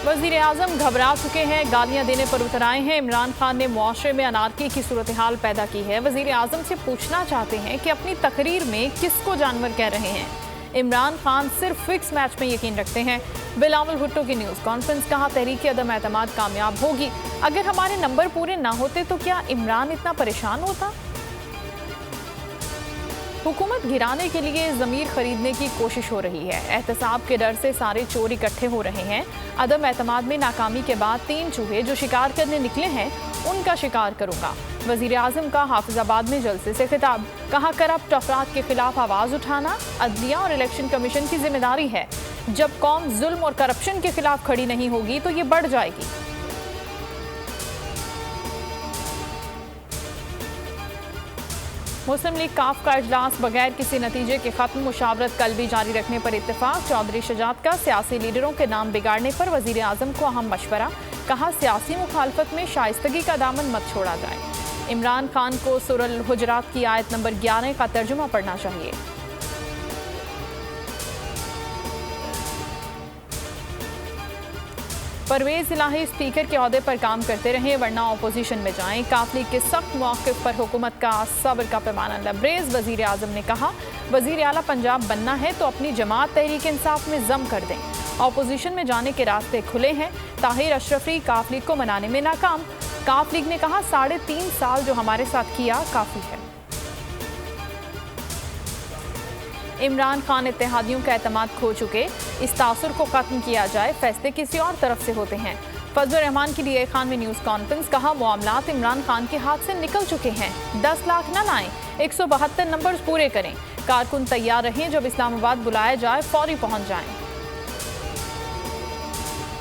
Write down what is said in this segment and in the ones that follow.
वजीर आजम घबरा चुके हैं, गालियां देने पर उतर आए हैं। इमरान खान ने मुआशरे में अनारकी की सूरत हाल पैदा की है। वजीर आजम से पूछना चाहते हैं कि अपनी तकरीर में किसको जानवर कह रहे हैं। इमरान खान सिर्फ फिक्स मैच में यकीन रखते हैं। बिलावल भुट्टो की न्यूज़ कॉन्फ्रेंस, कहा तहरीक अदम एतमाद कामयाब होगी। अगर हमारे नंबर पूरे ना होते तो क्या इमरान इतना परेशान होता। हुकूमत गिराने के लिए ज़मीर खरीदने की कोशिश हो रही है। एहतसाब के डर से सारे चोर इकट्ठे हो रहे हैं। अदम एतमाद में नाकामी के बाद 3 चूहे जो शिकार करने निकले हैं उनका शिकार करूंगा। वजीर आजम का हाफिजाबाद में जलसे से खिताब, कहा करप्ट अफराद के खिलाफ आवाज़ उठाना अदलिया और इलेक्शन कमीशन की जिम्मेदारी है। जब कौम जुल्म और करप्शन के खिलाफ खड़ी नहीं होगी तो ये बढ़ जाएगी। मुस्लिम लीग काफ का इजलास बगैर किसी नतीजे के खत्म, मुशावरत कल भी जारी रखने पर इत्तेफाक। चौधरी शजात का सियासी लीडरों के नाम बिगाड़ने पर वजीर आजम को अहम मशवरा, कहा सियासी मुखालफत में शाइस्तगी का दामन मत छोड़ा जाए। इमरान खान को सूरह हुजरात की आयत नंबर 11 का तर्जुमा पढ़ना चाहिए। परवेज इलाही स्पीकर के ओहदे पर काम करते रहे वरना अपोजिशन में जाएं। काफ लीग के सख्त मौक़िफ़ पर हुकूमत का सब्र का पैमाना लबरेज। वजीर आजम ने कहा वजीर आला पंजाब बनना है तो अपनी जमात तहरीक इंसाफ में जम कर दें। अपोजिशन में जाने के रास्ते खुले हैं। ताहिर अशरफी काफ लीग को मनाने में नाकाम। काफ लीग ने कहा 3.5 साल जो हमारे साथ किया काफ़ी है। इमरान खान इत्तेहादियों का एतमाद खो चुके, इस तासुर को खत्म किया जाए, फैसले किसी और तरफ से होते हैं। फजलुर रहमान की डीए खान में न्यूज़ कॉन्फ्रेंस, कहा मामलात इमरान खान के हाथ से निकल चुके हैं। 10 लाख न लाएं, 172 नंबर्स पूरे करें। कारकुन तैयार रहें, जब इस्लामाबाद बुलाया जाए फौरी पहुंच जाएं।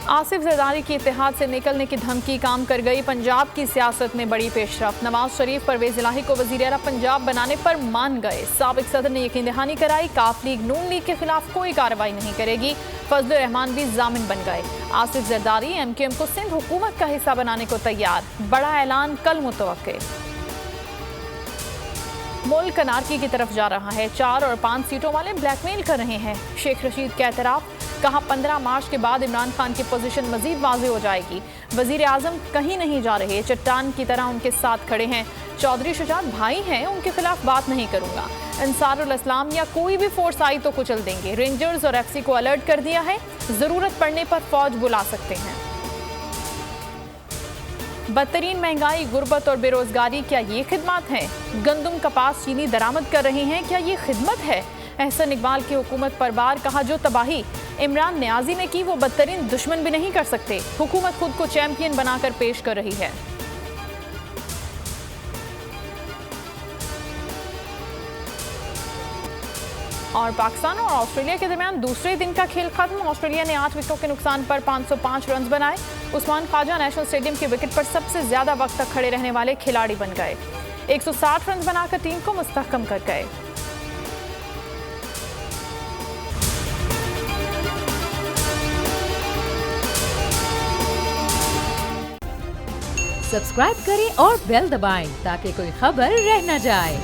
आसिफ जरदारी की इत्तेहाद से निकलने की धमकी काम कर गई। पंजाब की सियासत में बड़ी पेशरफ, नवाज शरीफ परवेज इलाही को वजीर आला पंजाब बनाने पर मान गए। साबिक सदर ने यकीन दहानी कराई, काफ लीग नून लीग के खिलाफ कोई कार्रवाई नहीं करेगी। फजलुर रहमान भी जामिन बन गए। आसिफ जरदारी MQM को सिंध हुकूमत का हिस्सा बनाने को तैयार, बड़ा ऐलान कल मुतवक्के। मुल्क अनारकी की तरफ जा रहा है। 4 और 5 सीटों वाले ब्लैकमेल कर रहे हैं। शेख रशीद का एतराफ़, कहा 15 मार्च के बाद इमरान खान की पोजीशन मजीद वाज़ेह हो जाएगी। वजीर आजम कहीं नहीं जा रहे, चट्टान की तरह उनके साथ खड़े हैं। चौधरी शजात भाई हैं, उनके खिलाफ बात नहीं करूंगा। अंसारुल इस्लाम या कोई भी फोर्स आई तो कुचल देंगे। रेंजर्स और FC को अलर्ट कर दिया है, जरूरत पड़ने पर फौज बुला सकते हैं। बदतरीन महंगाई, गुर्बत और बेरोजगारी, क्या ये खिदमत है? गंदम, कपास, चीनी दरामद कर रहे हैं, क्या ये खिदमत है? एहसन इकबाल की हुकूमत पर बार, कहा जो तबाही इमरान न्याजी ने की वो बदतरीन दुश्मन भी नहीं कर सकते। हुकूमत खुद को चैंपियन बनाकर पेश कर रही है। और पाकिस्तान और ऑस्ट्रेलिया के दरमियान दूसरे दिन का खेल खत्म। ऑस्ट्रेलिया ने 8 विकेटों के नुकसान पर 505 रन बनाए। उस्मान ख्वाजा नेशनल स्टेडियम के विकेट पर सबसे ज्यादा वक्त तक खड़े रहने वाले खिलाड़ी बन गए। 160 रन बनाकर टीम को मुस्तहकम कर गए। सब्सक्राइब करें और बेल दबाएं ताकि कोई खबर रह न जाए।